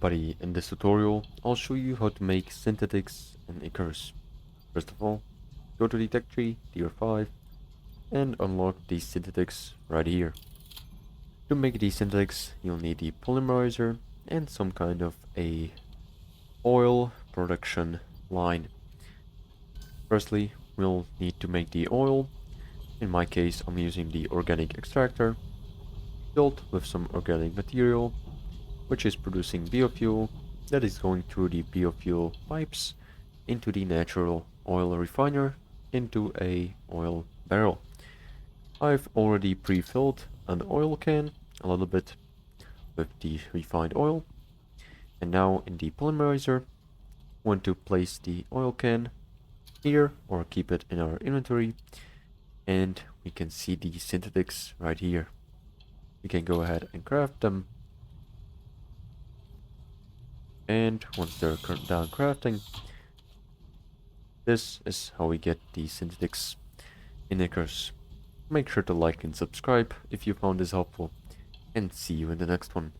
everybody, in this tutorial I'll show you how to make synthetics in ICARUS. First of all, go to the tech tree, tier 5, and unlock the synthetics right here. To make the synthetics, you'll need the polymerizer and some kind of a oil production line. Firstly, we'll need to make the oil. In my case, I'm using the organic extractor, filled with some organic material, which is producing biofuel that is going through the biofuel pipes into the natural oil refiner into a oil barrel. I've already pre-filled an oil can a little bit with the refined oil, and now in the polymerizer I want to place the oil can here or keep it in our inventory, and we can see the synthetics right here. We can go ahead and craft them, and once they're done crafting, this is how we get the synthetics in ICARUS. Make sure to like and subscribe if you found this helpful, and see you in the next one.